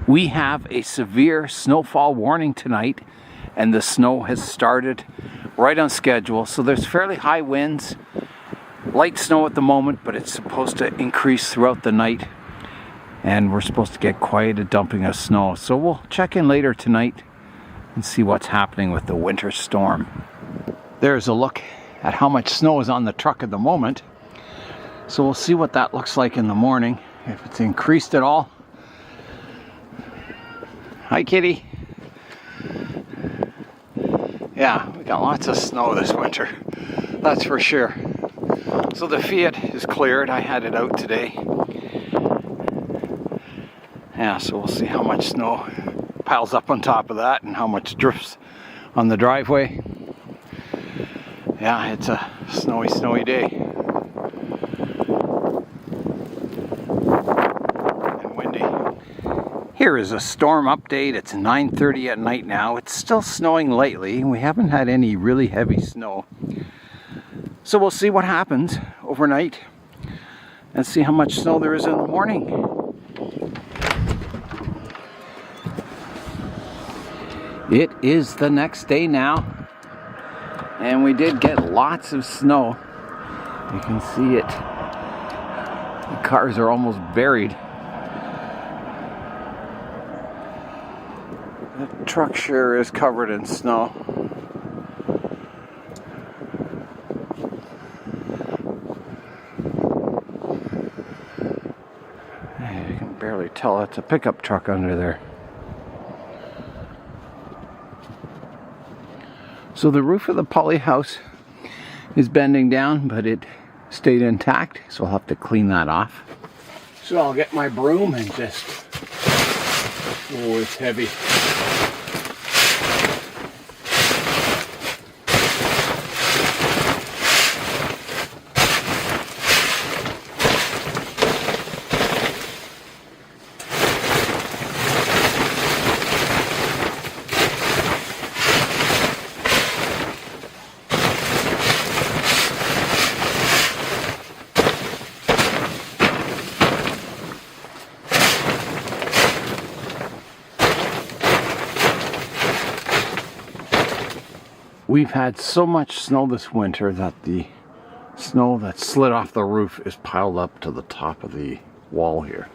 We have a severe snowfall warning tonight, and the snow has started right on schedule. So there's fairly high winds, light snow at the moment, but it's supposed to increase throughout the night. And we're supposed to get quite a dumping of snow. So we'll check in later tonight and see what's happening with the winter storm. There's a look at how much snow is on the truck at the moment. So we'll see what that looks like in the morning, if it's increased at all. Hi, kitty. Yeah, we got lots of snow this winter, that's for sure. So the Fiat is cleared. I had it out today. Yeah, so we'll see how much snow piles up on top of that and how much drifts on the driveway. Yeah, it's a snowy day. Here is a storm update. It's 9:30 at night now. It's still snowing lightly. We haven't had any really heavy snow. So we'll see what happens overnight and see how much snow there is in the morning. It is the next day now, and we did get lots of snow. You can see it. The cars are almost buried. The truck sure is covered in snow. You can barely tell it's a pickup truck under there. So the roof of the poly house is bending down, but it stayed intact, so I'll have to clean that off. So I'll get my broom and just... Oh, it's heavy. We've had so much snow this winter that the snow that slid off the roof is piled up to the top of the wall here.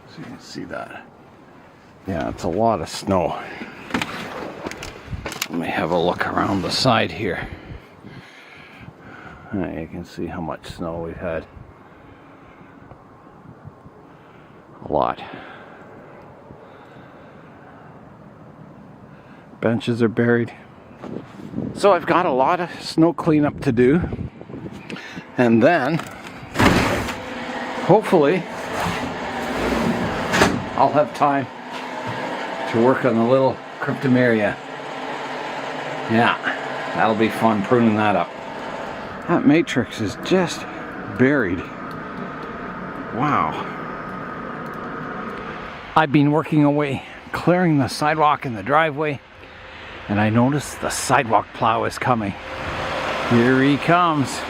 So you can see that. Yeah, it's a lot of snow. Let me have a look around the side here. You can see how much snow we've had. A lot. Benches are buried. So I've got a lot of snow cleanup to do, and then hopefully I'll have time to work on the little Cryptomeria. Yeah, that'll be fun, pruning that up. That matrix is just buried. Wow. I've been working away clearing the sidewalk in the driveway, and I noticed the sidewalk plow is coming. Here he comes.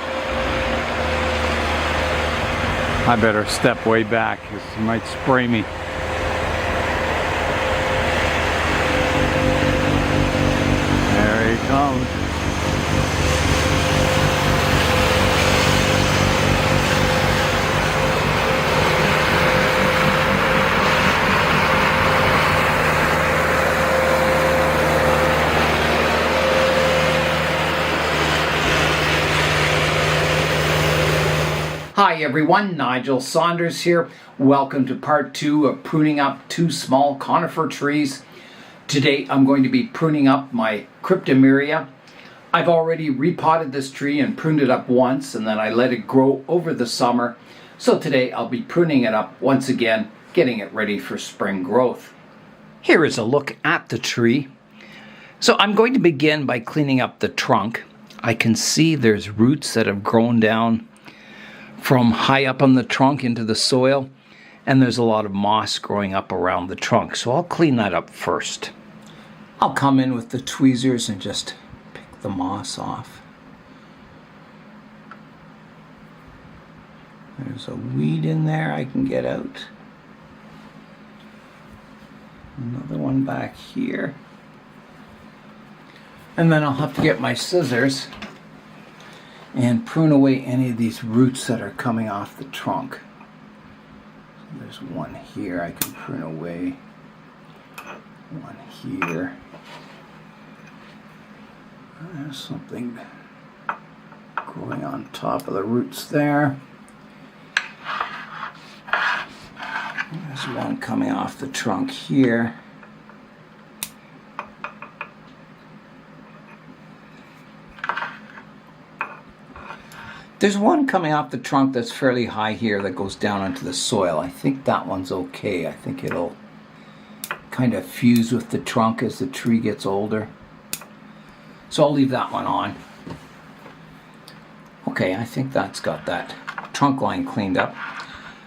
I better step way back because he might spray me. There he comes. Hi everyone, Nigel Saunders here. Welcome to part 2 of pruning up 2 small conifer trees. Today I'm going to be pruning up my Cryptomeria. I've already repotted this tree and pruned it up once, and then I let it grow over the summer. So today I'll be pruning it up once again, getting it ready for spring growth. Here is a look at the tree. So I'm going to begin by cleaning up the trunk. I can see there's roots that have grown down from high up on the trunk into the soil, and there's a lot of moss growing up around the trunk, so I'll clean that up first. I'll come in with the tweezers and just pick the moss off. There's a weed in there I can get out. Another one back here. And then I'll have to get my scissors and prune away any of these roots that are coming off the trunk. So there's one here I can prune away. One here. There's something growing on top of the roots there. There's one coming off the trunk here. There's one coming off the trunk that's fairly high here that goes down into the soil. I think that one's okay. I think it'll kind of fuse with the trunk as the tree gets older. So I'll leave that one on. Okay, I think that's got that trunk line cleaned up.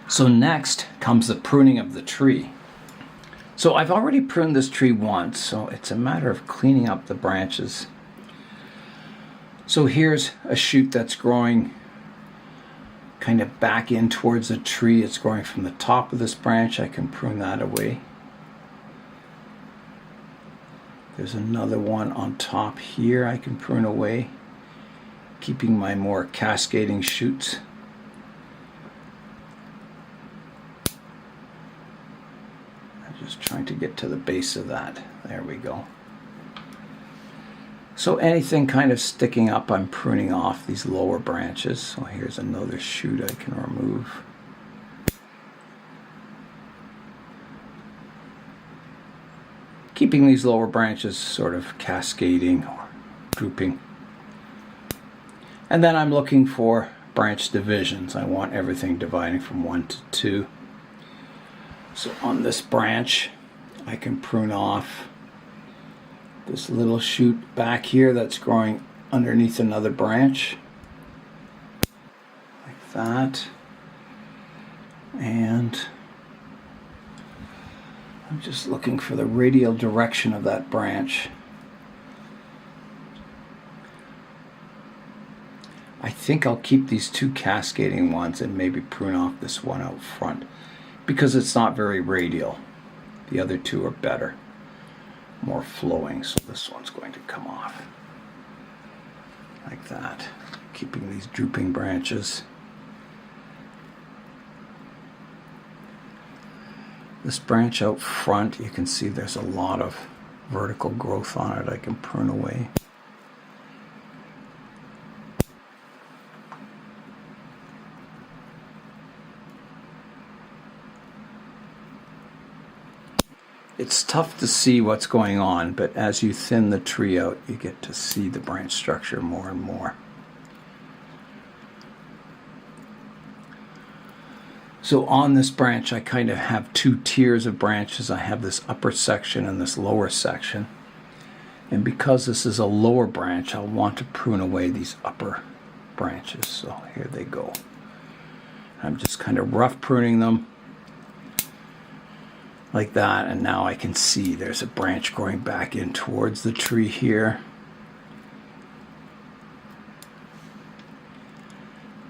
So next comes the pruning of the tree. So I've already pruned this tree once, so it's a matter of cleaning up the branches. So here's a shoot that's growing kind of back in towards the tree. It's growing from the top of this branch. I can prune that away. There's another one on top here I can prune away, keeping my more cascading shoots. I'm just trying to get to the base of that. There we go. So anything kind of sticking up, I'm pruning off these lower branches. So here's another shoot I can remove. Keeping these lower branches sort of cascading or drooping. And then I'm looking for branch divisions. I want everything dividing from 1 to 2. So on this branch, I can prune off this little shoot back here that's growing underneath another branch. Like that. And I'm just looking for the radial direction of that branch. I think I'll keep these two cascading ones and maybe prune off this one out front because it's not very radial. The other two are better, more flowing, so this one's going to come off like that, keeping these drooping branches. This branch out front, you can see there's a lot of vertical growth on it I can prune away. It's tough to see what's going on, but as you thin the tree out, you get to see the branch structure more and more. So on this branch, I kind of have two tiers of branches. I have this upper section and this lower section. And because this is a lower branch, I'll want to prune away these upper branches. So here they go. I'm just kind of rough pruning them like that, and now I can see there's a branch growing back in towards the tree here.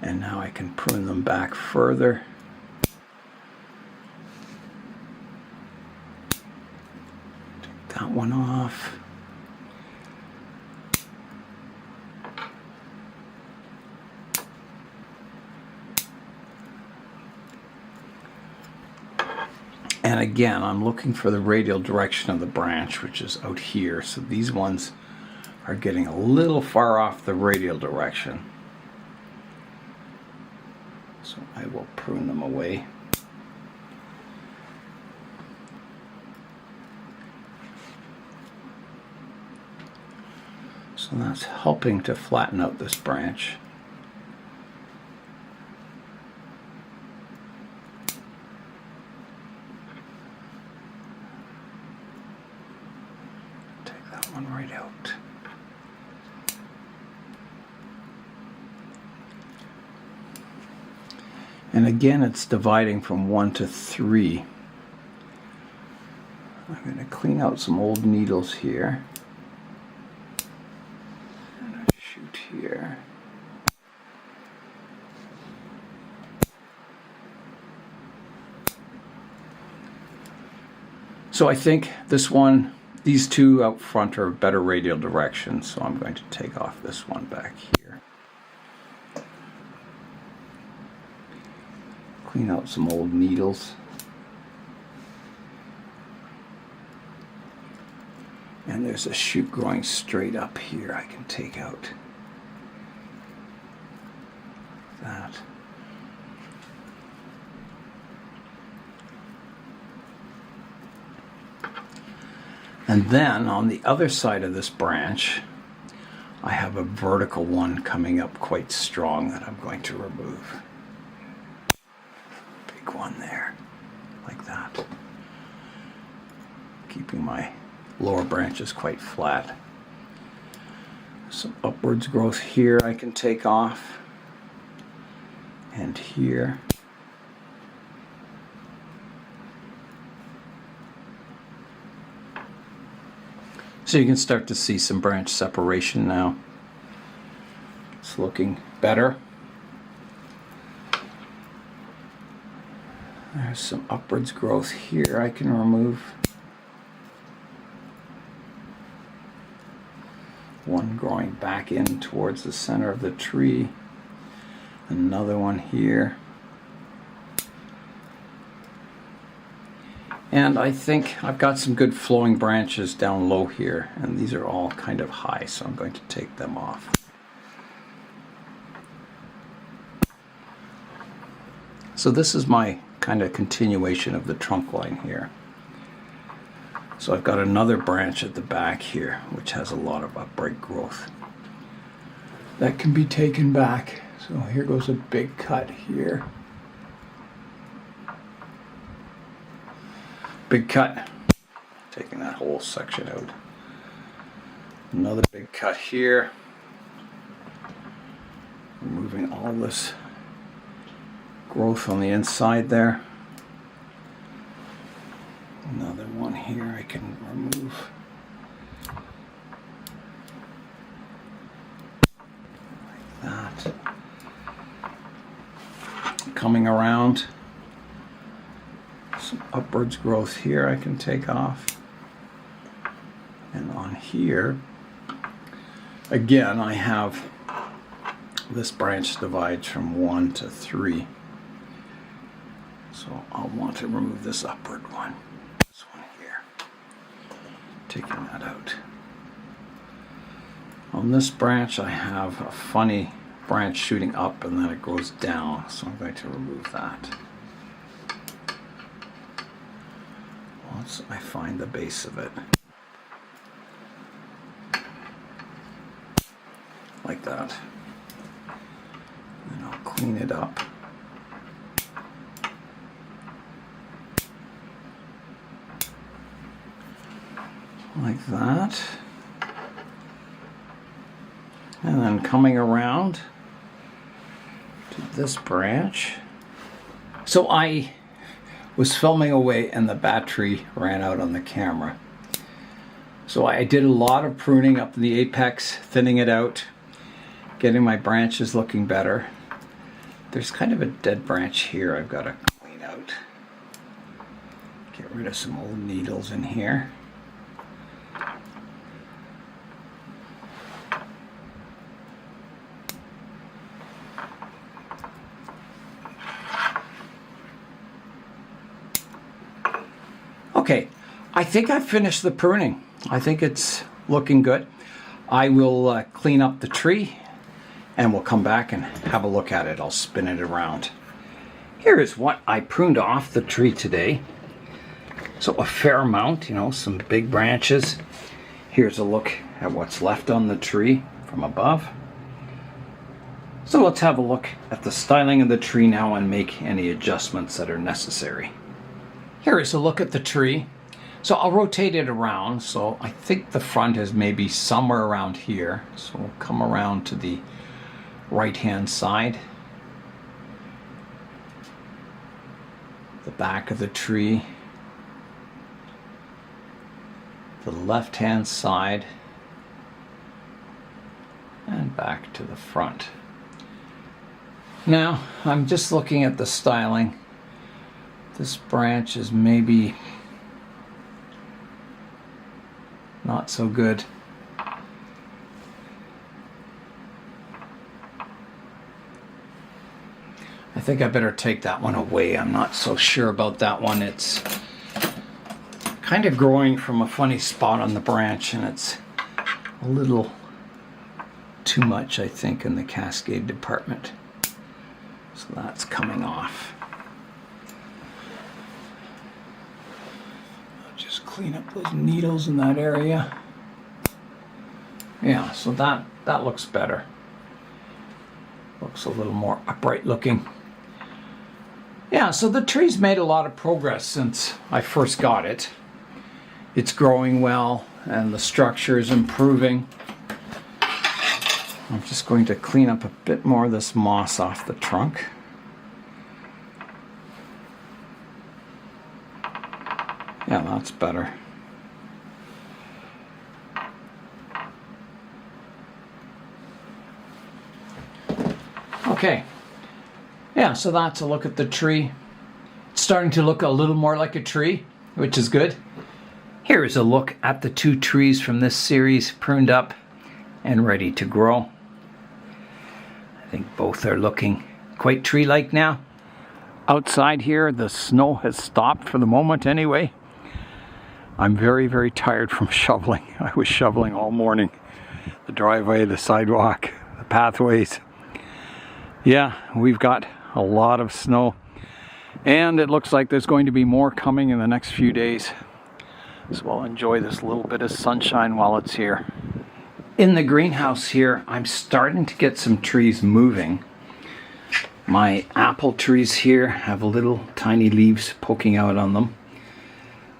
And now I can prune them back further. Take that one off. And again, I'm looking for the radial direction of the branch, which is out here. So these ones are getting a little far off the radial direction. So I will prune them away. So that's helping to flatten out this branch. Right out. And again, it's dividing from 1 to 3. I'm going to clean out some old needles here. And a shoot here. So I think this one, these two out front are better radial direction, so I'm going to take off this one back here. Clean out some old needles. And there's a shoot growing straight up here I can take out. That. And then on the other side of this branch, I have a vertical one coming up quite strong that I'm going to remove. Big one there, like that. Keeping my lower branches quite flat. Some upwards growth here I can take off. And here. So you can start to see some branch separation now. It's looking better. There's some upwards growth here I can remove. One growing back in towards the center of the tree. Another one here. And I think I've got some good flowing branches down low here, and these are all kind of high, so I'm going to take them off. So this is my kind of continuation of the trunk line here. So I've got another branch at the back here, which has a lot of upright growth. That can be taken back. So here goes a big cut here. Big cut. Taking that whole section out. Another big cut here. Removing all this growth on the inside there. Another one here I can remove. Like that. Coming around. Some upwards growth here I can take off. And on here, again, I have this branch divides from 1 to 3. So I'll want to remove this upward one. This one here. Taking that out. On this branch I have a funny branch shooting up and then it goes down. So I'm going to remove that. Once I find the base of it. Like that. And I'll clean it up. Like that. And then coming around to this branch. So I was filming away and the battery ran out on the camera. So I did a lot of pruning up in the apex, thinning it out, getting my branches looking better. There's kind of a dead branch here I've got to clean out. Get rid of some old needles in here. Okay, I think I've finished the pruning. I think it's looking good. I will clean up the tree and we'll come back and have a look at it. I'll spin it around. Here is what I pruned off the tree today. So a fair amount, you know, some big branches. Here's a look at what's left on the tree from above. So let's have a look at the styling of the tree now and make any adjustments that are necessary. Here is a look at the tree. So I'll rotate it around. So I think the front is maybe somewhere around here. So we'll come around to the right-hand side. The back of the tree. The left-hand side. And back to the front. Now, I'm just looking at the styling. This branch is maybe not so good. I think I better take that one away. I'm not so sure about that one. It's kind of growing from a funny spot on the branch, and it's a little too much, I think, in the cascade department. So that's coming off. I'll just clean up those needles in that area. Yeah, so that looks better. Looks a little more upright looking. Yeah, so the tree's made a lot of progress since I first got it. It's growing well and the structure is improving. I'm just going to clean up a bit more of this moss off the trunk. Yeah, that's better. Okay. Yeah, so that's a look at the tree. It's starting to look a little more like a tree, which is good. Here is a look at the 2 trees from this series, pruned up and ready to grow. I think both are looking quite tree-like now. Outside here, the snow has stopped for the moment anyway. I'm very, very tired from shoveling. I was shoveling all morning. The driveway, the sidewalk, the pathways. Yeah, we've got a lot of snow, and it looks like there's going to be more coming in the next few days. So I'll enjoy this little bit of sunshine while it's here. In the greenhouse here, I'm starting to get some trees moving. My apple trees here have little tiny leaves poking out on them.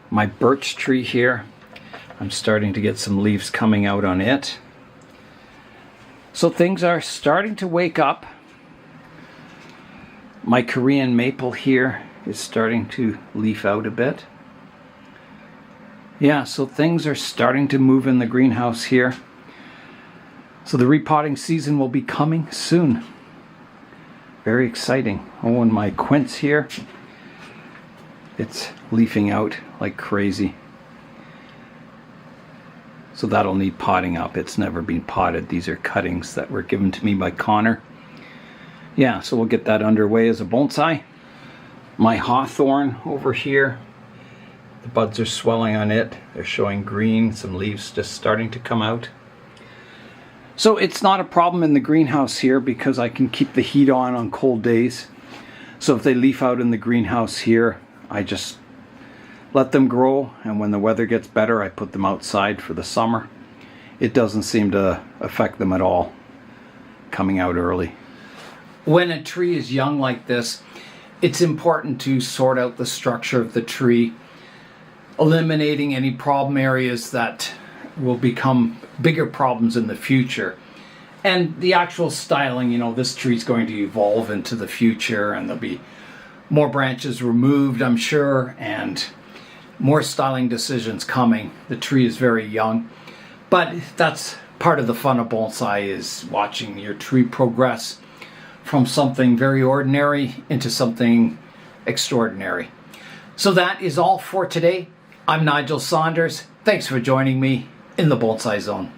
My birch tree here, I'm starting to get some leaves coming out on it. So things are starting to wake up. My Korean maple here is starting to leaf out a bit. Yeah, so things are starting to move in the greenhouse here. So the repotting season will be coming soon. Very exciting. Oh, and my quince here, it's leafing out like crazy. So that'll need potting up. It's never been potted. These are cuttings that were given to me by Connor. Yeah, so we'll get that underway as a bonsai. My hawthorn over here, the buds are swelling on it. They're showing green, some leaves just starting to come out. So it's not a problem in the greenhouse here because I can keep the heat on cold days. So if they leaf out in the greenhouse here, I just let them grow, and when the weather gets better, I put them outside for the summer. It doesn't seem to affect them at all coming out early. When a tree is young like this, it's important to sort out the structure of the tree, eliminating any problem areas that will become bigger problems in the future. And the actual styling, you know, this tree is going to evolve into the future, and there'll be more branches removed, I'm sure, and more styling decisions coming. The tree is very young, but that's part of the fun of bonsai, is watching your tree progress from something very ordinary into something extraordinary. So that is all for today. I'm Nigel Saunders. Thanks for joining me in the Bonsai Zone.